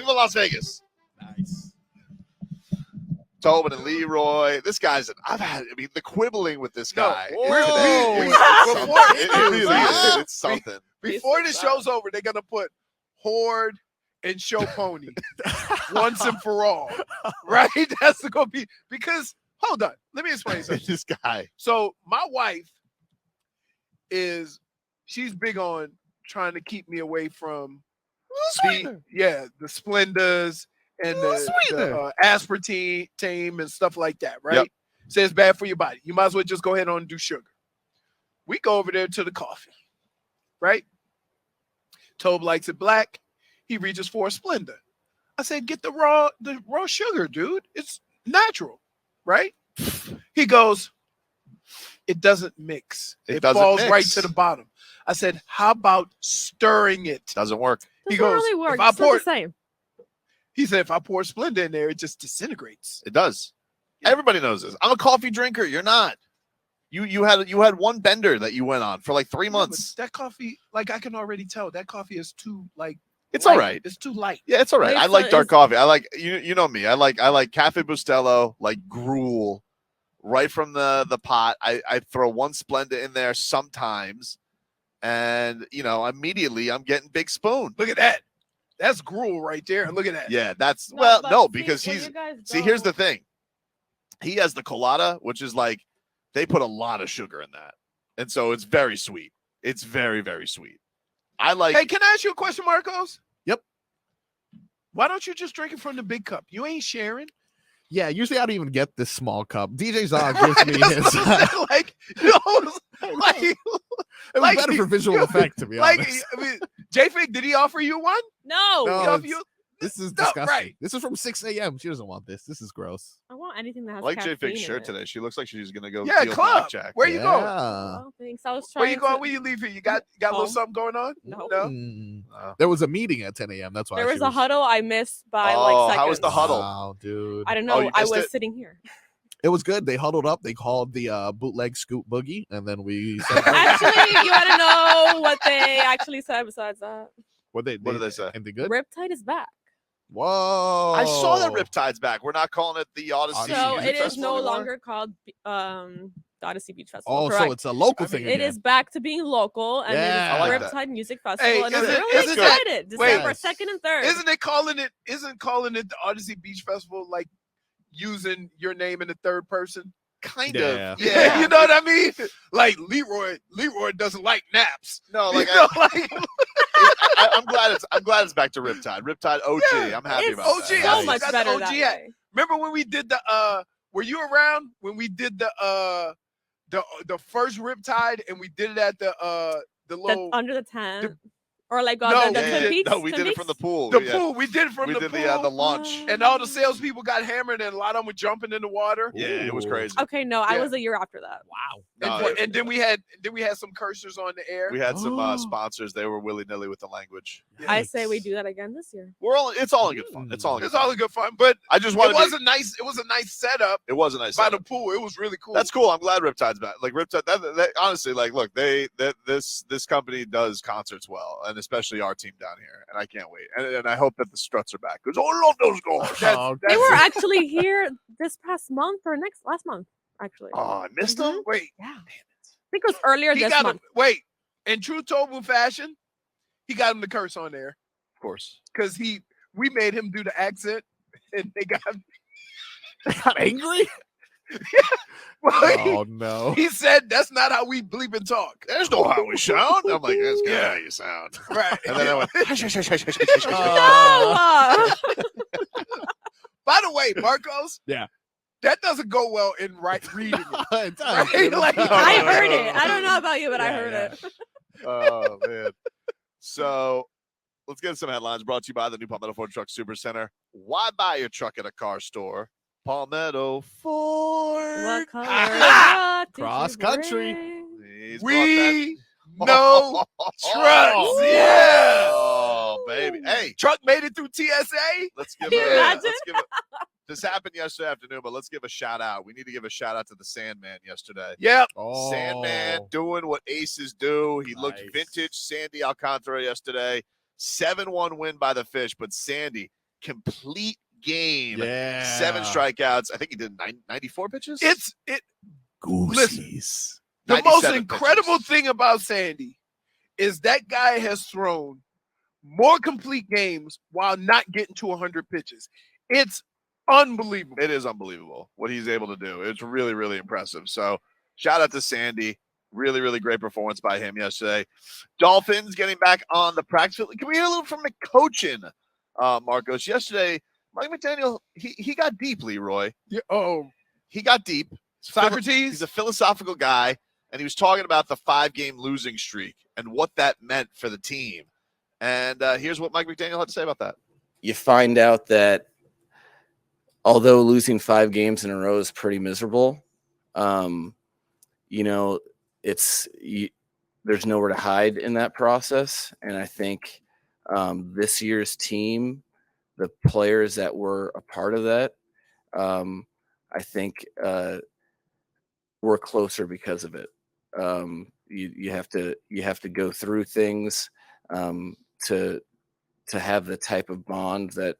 New England, Las Vegas. Nice. Tobin and Leroy. This guy's. The quibbling with this guy. It's something. Before the show's over, they're gonna put Horde and Show Pony once and for all, right? That's gonna be because. Hold on, let me explain something. This guy. So my wife she's big on trying to keep me away from the Splendors and the aspartame and stuff like that, right? Yep. Says bad for your body. You might as well just go ahead on and do sugar. We go over there to the coffee, right? Tobe likes it black. He reaches for a Splendor. I said, get the raw sugar, dude. It's natural, right? He goes, it doesn't mix. It falls right to the bottom. I said, how about stirring it? Doesn't work. He goes, really work. It's not the same. He said, if I pour Splenda in there, it just disintegrates. It does. Yeah. Everybody knows this. I'm a coffee drinker. You're not. You had one bender that you went on for like 3 months. That coffee, like I can already tell, that coffee is too it's light. All right. It's too light. Yeah, it's all right. I like dark coffee. I like you know me. I like Cafe Bustelo, like gruel, right from the pot. I throw one Splenda in there sometimes, and immediately I'm getting big spoon. Look at that. That's gruel right there. Look at that. Yeah, that's because here's the thing. He has the colada, which is like they put a lot of sugar in that, and so it's very sweet. It's very, very sweet. Hey, can I ask you a question, Marcos? Yep. Why don't you just drink it from the big cup? You ain't sharing. Yeah, usually I don't even get this small cup. DJ Zog gives me his. It was better for visual effect, to be honest. J-Fig, did he offer you one? No. This is disgusting. Right. This is from 6 a.m. She doesn't want this. This is gross. I want anything that has like caffeine J-Fig's in shirt it. today. She looks like she's gonna go. Yeah, club. Blackjack. Where you going? Oh, thanks. I was Where trying. you going? Where you leave here? You got a little something going on? No. There was a meeting at 10 a.m. That's why there was a huddle I missed by like seconds. How was the huddle? Oh, dude. I don't know. I was sitting here. It was good. They huddled up. They called the bootleg scoop boogie, and then we said, actually, you want to know what they actually said besides that? What did they say? And they good? Riptide is back. Whoa! I saw that Riptide's back. We're not calling it the Odyssey. So Music it is Festival no anymore? longer called the Odyssey Beach Festival. Oh, correct. so it's a local thing. It is back to being local, and Yeah. it I is like Riptide Music Festival. Hey, and I'm really excited. December 2nd and 3rd. Isn't calling it the Odyssey Beach Festival like using your name in the third person? Kind of. Yeah. You know what I mean? Like Leroy doesn't like naps. No, like I'm glad it's back to Riptide. Riptide OG. Yeah, I'm happy about OG. that. So much That's better OG. that way. Remember when we did the were you around when we did the first Riptide and we did it at the little under the tent? Or like No, the Twin Peaks? No, we did it from the pool. pool. We did it from the pool. The launch. And all the salespeople got hammered, and a lot of them were jumping in the water. Yeah, it was crazy. Okay, no, I Yeah. was a year after that. Wow. And then we had some cursors on the air. We had some sponsors. They were willy nilly with the language. I say we do that again this year. It's all in good fun. It's all in good fun. But I just wanted. It was a nice setup. It was a nice by setup. the pool. It was really cool. That's cool. I'm glad Riptide's back. Like Riptide, that honestly, like, look, this company does concerts well, and especially our team down here, and I can't wait. And I hope that the Struts are back because I love those guys. They were actually here this past month or last month, actually. Oh, I missed them. Wait, yeah. I think it was earlier this month. Wait, in true Tobin fashion, he got him to curse on there. Of course, because we made him do the accent, and they got angry. Well, no. He said that's not how we bleep and talk. There's no how we sound. I'm like, that's good how you sound. Right. And then I went, No! By the way, Marcos. Yeah. That doesn't go well in reading it. Right? Like, I heard it. I don't know about you, but I heard it. Oh, man. So let's get some headlines brought to you by the new Palmetto Ford Truck Super Center. Why buy your truck at a car store? Palmetto Ford. What color? Cross country. We know trucks. Yeah. Oh, baby. Hey, truck made it through TSA. Let's give Can you imagine? this happened yesterday afternoon, but let's give a shout out. We need to give a shout out to the Sandman yesterday. Yep. Oh. Sandman doing what aces do. He looked vintage Sandy Alcantara yesterday. 7-1 win by the Fish, but Sandy, complete game. Yeah. 7 strikeouts. I think he did 94 pitches. Goosies. The most 97 incredible pitches. thing about Sandy is that guy has thrown more complete games while not getting to 100 pitches. It's unbelievable. It is unbelievable what he's able to do. It's really, really impressive. So shout out to Sandy. Really, really great performance by him yesterday. Dolphins getting back on the practice field. Can we hear a little from the coaching, Marcos? Yesterday, Mike McDaniel, he got deep, Leroy. Yeah, He got deep. Socrates? He's a philosophical guy, and he was talking about the 5-game losing streak and what that meant for the team. And here's what Mike McDaniel had to say about that. You find out that although losing 5 games in a row is pretty miserable, there's nowhere to hide in that process. And I think this year's team, the players that were a part of that, I think we're closer because of it. You have to go through things to have the type of bond that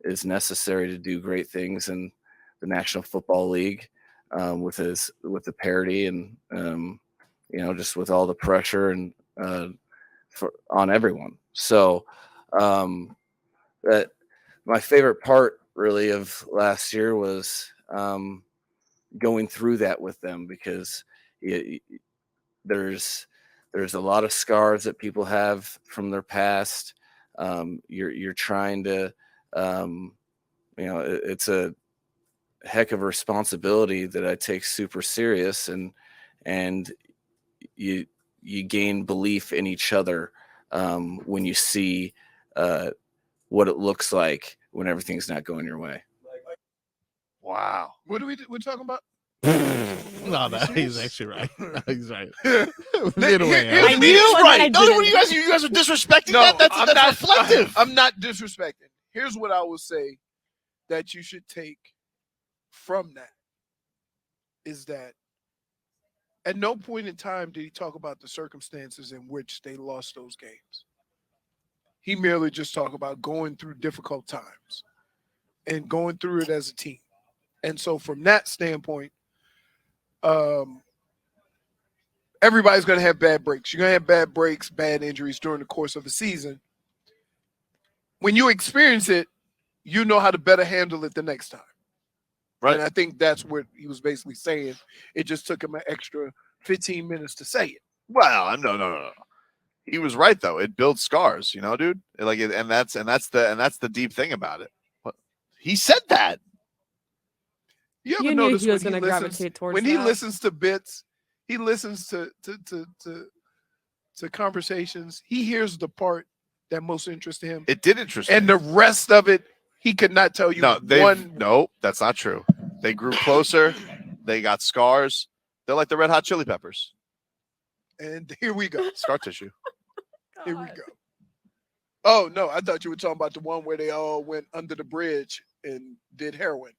is necessary to do great things in the National Football League, with the parity and just with all the pressure and on everyone. So that my favorite part really of last year was going through that with them, because there's a lot of scars that people have from their past. You're trying to, it's a heck of a responsibility that I take super serious, and you gain belief in each other when you see what it looks like when everything's not going your way. Wow. What are we talking about? No, he's actually right. No, he's right. I I knew He's and right. then I No, didn't. you guys are disrespecting that. That's reflective. I'm not disrespecting. Here's what I will say that you should take from that is that at no point in time did he talk about the circumstances in which they lost those games. He merely just talked about going through difficult times and going through it as a team. And so from that standpoint, everybody's going to have bad breaks. You're going to have bad breaks, bad injuries during the course of a season. When you experience it, you know how to better handle it the next time. Right. And I think that's what he was basically saying. It just took him an extra 15 minutes to say it. Well, no. He was right though. It builds scars, dude. And that's the deep thing about it. He said that. You ever You knew notice he was when going to gravitate towards when that. he listens to bits, he listens to conversations. He hears the part that most interests him, It did interest and me. the rest of it, he could not tell you. No, that's not true. They grew closer. They got scars. They're like the Red Hot Chili Peppers. And here we go. Scar tissue. Here we go. Oh no, I thought you were talking about the one where they all went under the bridge and did heroin.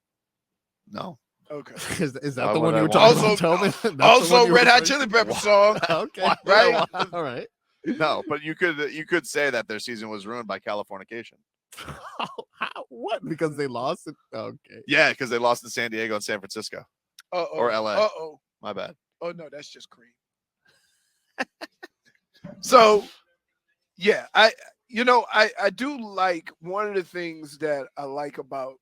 No. Okay. Is that Why the would one I you were want- talking about, Tobin? That's the Also, one you were Red Hot referring Chili Pepper song. to? Okay. Right? All right. No, but you could say that their season was ruined by Californication. What? Because they lost it? Okay. Yeah, because they lost in San Diego and San Francisco. Or LA. Uh-oh. My bad. Oh no, that's just cream. So, yeah, I do like one of the things that I like about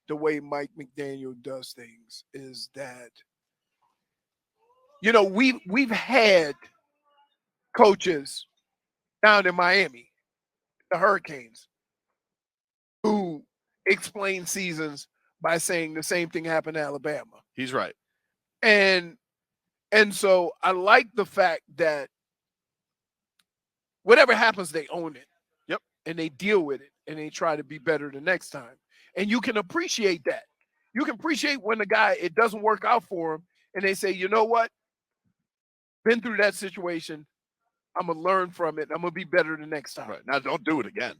the way Mike McDaniel does things is that we've had coaches down in Miami, the Hurricanes, who explain seasons by saying the same thing happened to Alabama. He's right. And so I like the fact that whatever happens, they own it. Yep. And they deal with it and they try to be better the next time. And you can appreciate that. You can appreciate when the guy, it doesn't work out for him and they say, you know what? Been through that situation. I'm going to learn from it. I'm going to be better the next time. Right. Now, don't do it again.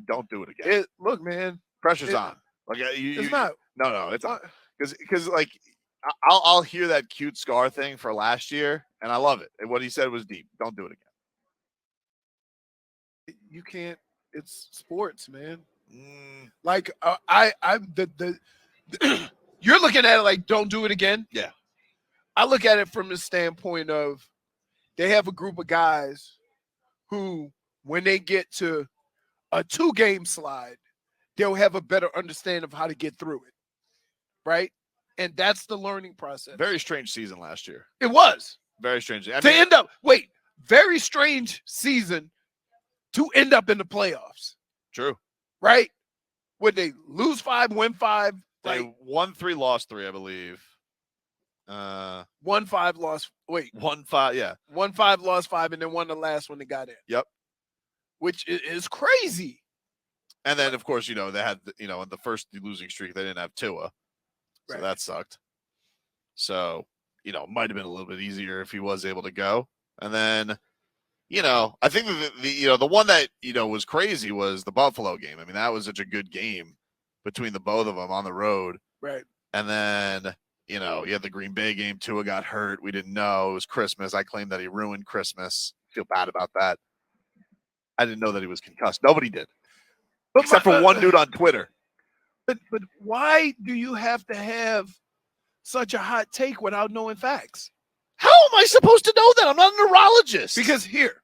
Don't do it again. Look, man. Pressure's on. Like It's not. No, it's not. Because like I'll hear that cute scar thing for last year, and I love it. And what he said was deep. Don't do it again. You can't. it's sports, man. Mm, Like I'm the you're looking at it like don't do it again. Yeah. I look at it from the standpoint of they have a group of guys who, when they get to a 2-game slide, they'll have a better understanding of how to get through it, right? And that's the learning process. very strange season last year. It was Very strange. I to mean, end up. Wait, very strange season to end up in the playoffs, true. right? Would they lose 5, win 5? They Like won 3, lost 3, I believe. 1-5, lost. Wait, 1-5, yeah. 1-5, lost 5, and then won the last one they got in. Yep. Which is crazy. And then, of course, they had, in the first losing streak, they didn't have Tua. So Right. that sucked. So, it might have been a little bit easier if he was able to go. And then, I think the one that, was crazy was the Buffalo game. I mean, that was such a good game between the both of them on the road. Right. And then, you had the Green Bay game. Tua got hurt. We didn't know. It was Christmas. I claimed that he ruined Christmas. Feel bad about that. I didn't know that he was concussed. Nobody did. Except for one dude on Twitter. But why do you have to have such a hot take without knowing facts? How am I supposed to know that? I'm not a neurologist. Because here,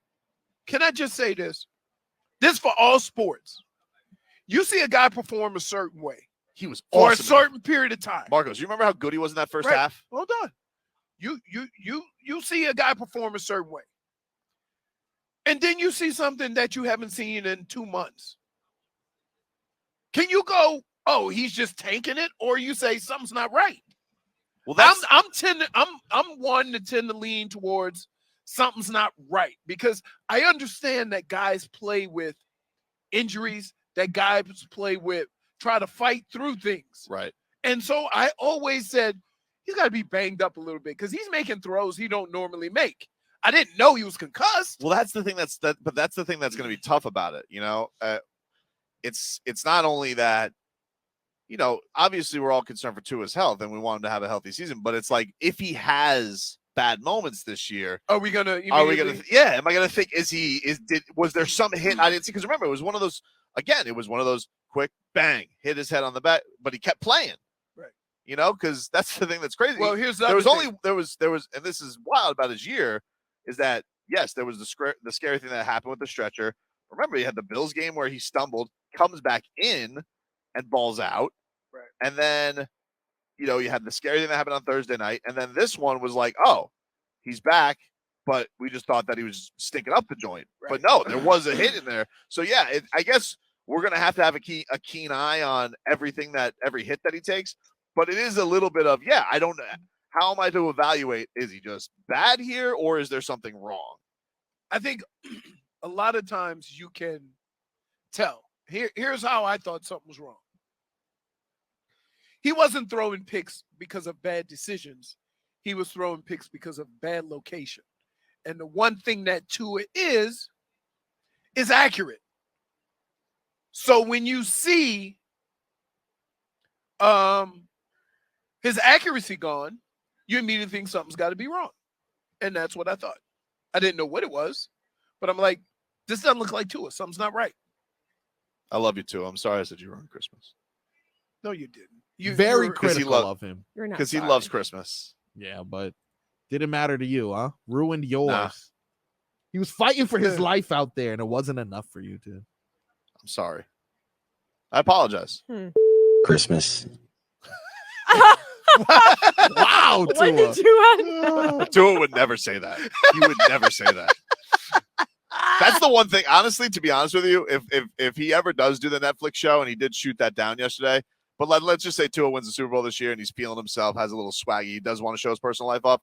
can I just say this? This for all sports. You see a guy perform a certain way he was for awesome. a certain period of time. Marcos, you remember how good he was in that first Right. half? Hold on. You see a guy perform a certain way. And then you see something that you haven't seen in 2 months. Can you go, oh, he's just tanking it, or you say something's not right? Well, I'm one to tend to lean towards something's not right because I understand that guys play with injuries, that guys try to fight through things. right. And so I always said he's got to be banged up a little bit because he's making throws he don't normally make. I didn't know he was concussed. Well, that's the thing but that's the thing that's going to be tough about it. It's not only that, obviously we're all concerned for Tua's health and we want him to have a healthy season, but it's like if he has bad moments this year, Are we gonna? yeah, am I gonna think was there some hit I didn't see? Because remember, it was one of those quick bang, hit his head on the back, but he kept playing. Right. Because that's the thing that's crazy. Well, here's the there was other thing. and this is wild about his year, is that yes, there was the scary thing that happened with the stretcher. Remember, he had the Bills game where he stumbled, comes back in, and balls out. Right. And then, you had the scary thing that happened on Thursday night. And then this one was like, oh, he's back, but we just thought that he was stinking up the joint. Right. But no, there was a hit in there. So, yeah, I guess we're going to have a keen eye on every hit that he takes. But it is a little bit of, I don't know. How am I to evaluate? Is he just bad here or is there something wrong? I think a lot of times you can tell. Here's how I thought something was wrong. He wasn't throwing picks because of bad decisions. He was throwing picks because of bad location. And the one thing that Tua is accurate. So when you see his accuracy gone, you immediately think something's got to be wrong. And that's what I thought. I didn't know what it was, but I'm like, this doesn't look like Tua. Something's not right. I love you too. I'm sorry I said you ruined Christmas. No, you didn't. Very you're- critical of him. You're not Because he sorry. loves Christmas. Yeah, but didn't matter to you, huh? Ruined yours. Nah. He was fighting for his Yeah. life out there, and it wasn't enough for you to. I'm sorry. I apologize. Christmas. Wow, What Tua. did you add? Tua would never say that. He would never say that. That's the one thing, honestly, to be honest with you, if he ever does do the Netflix show, and he did shoot that down yesterday, but let's just say Tua wins the Super Bowl this year and he's feeling himself, has a little swaggy, he does want to show his personal life off.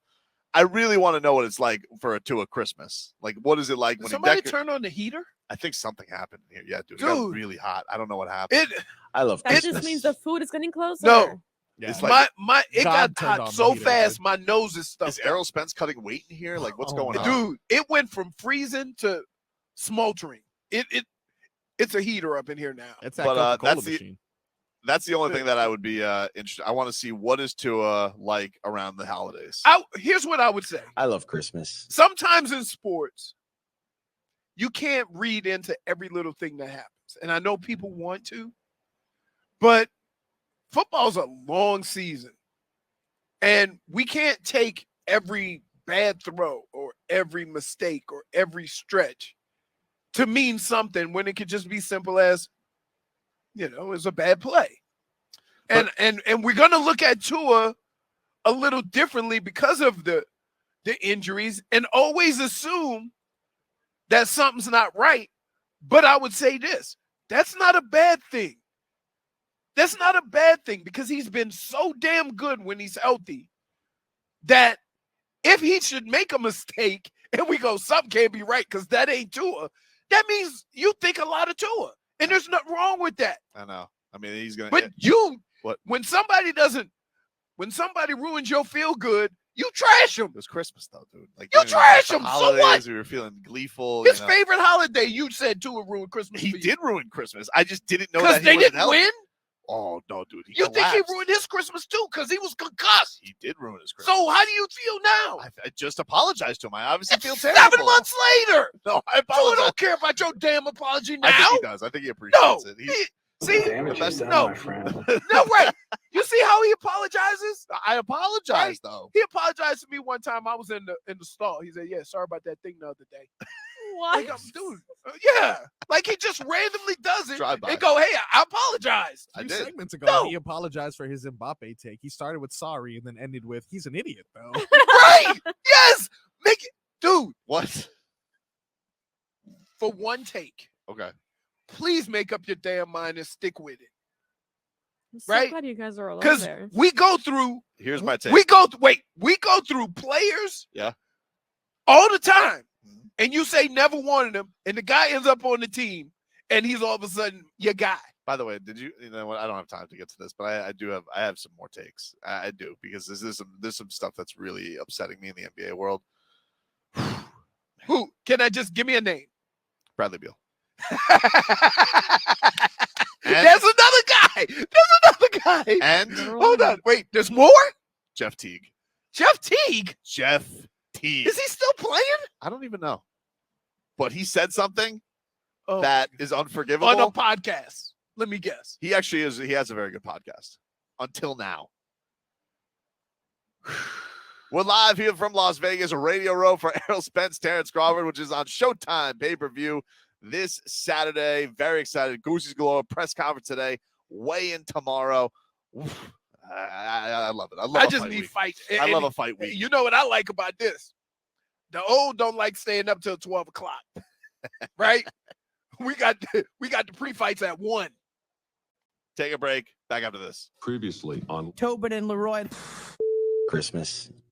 I really want to know what it's like for a Tua Christmas. Like, what is it like when Somebody he turn on the heater? I think something happened here. Yeah, dude. It got Dude. really hot. I don't know what happened. I love That Christmas. just means the food is getting closer. No. Yeah. It's like, It God got turned on hot the so heater, fast, dude. my nose is stuck. is Errol Spence cutting weight in here? Like, what's Oh, going no. on? Dude, it went from freezing to smoldering. It's a heater up in here now. That's that But, Coca-Cola that's the- machine. That's the only thing that I would be interested. I want to see what is Tua like around the holidays. Here's what I would say. I love Christmas. Sometimes in sports, you can't read into every little thing that happens. and I know people want to, but football's a long season, and we can't take every bad throw or every mistake or every stretch to mean something when it could just be simple as, it's a bad play. And we're going to look at Tua a little differently because of the injuries and always assume that something's not right. But I would say this, that's not a bad thing. That's not a bad thing because he's been so damn good when he's healthy that if he should make a mistake and we go, something can't be right because that ain't Tua, that means you think a lot of Tua. And there's nothing wrong with that. I know. I mean, he's going to. But when somebody ruins your feel good, you trash them. It was Christmas, though, dude. Like, you trash them. So what? We were feeling gleeful. His favorite holiday, you said Tua ruined Christmas. He did ruin Christmas. I just didn't know that he wasn't didn't win? Oh, no, dude. You think he ruined his Christmas, too, because he was concussed? He did ruin his Christmas. So how do you feel now? I just apologized to him. I obviously feel terrible. 7 months later. No, I apologize. Tua don't care about your damn apology now. I think he does. I think he appreciates it. See? Damage is done, my friend. No, right. You see how he apologizes? I apologize, though. He apologized to me one time. I was in the stall. He said, yeah, sorry about that thing the other day. What? Like, dude, yeah. Like, he just randomly does it and go, hey, I apologized. A few segments ago, he apologized for his Mbappe take. He started with sorry and then ended with, he's an idiot, though. Right. Yes. Make it. Dude. What? For one take. Okay. Please make up your damn mind and stick with it. I'm so right? glad you guys are alone Because there. we go through. Here's my take. We go through players. Yeah. All the time. And you say never wanted him, and the guy ends up on the team, and he's all of a sudden your guy. By the way, you know what? I don't have time to get to this, but I have some more takes. I do, because there's some stuff that's really upsetting me in the NBA world. Who? Can I just give me a name? Bradley Beal. There's another guy. And hold on, wait. There's more. Jeff Teague. Jeff Teague. Is he still playing? I don't even know, but he said something that is unforgivable on a podcast. Let me guess. He actually is. He has a very good podcast. Until now. We're live here from Las Vegas, Radio Row for Errol Spence, Terrence Crawford, which is on Showtime pay-per-view this Saturday. Very excited. Goosey's galore. Press conference today. Weigh-in tomorrow. I love it. I just need fights. I love a fight week. You know what I like about this? The old don't like staying up till 12 o'clock. Right? We got the pre-fights at 1. Take a break. Back after this. Previously on Tobin and Leroy. Christmas.